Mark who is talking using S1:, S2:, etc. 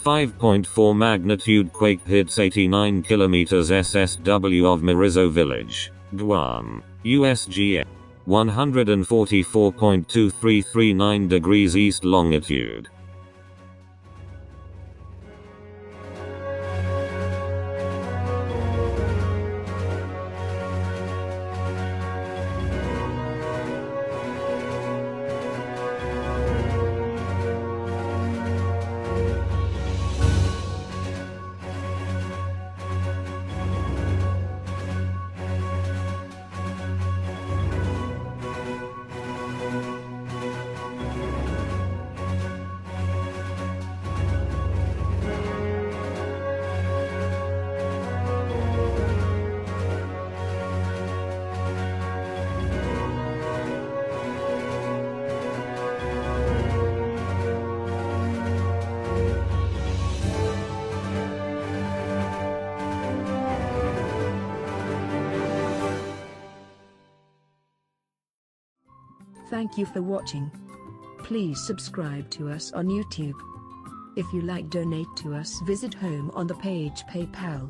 S1: 5.4 magnitude quake hits 89 kilometers SSW of Merizo Village, Guam, USGS. 144.2339 degrees east longitude.
S2: Thank you for watching. Please subscribe to us on YouTube. If you like, donate to us, visit home on the page PayPal.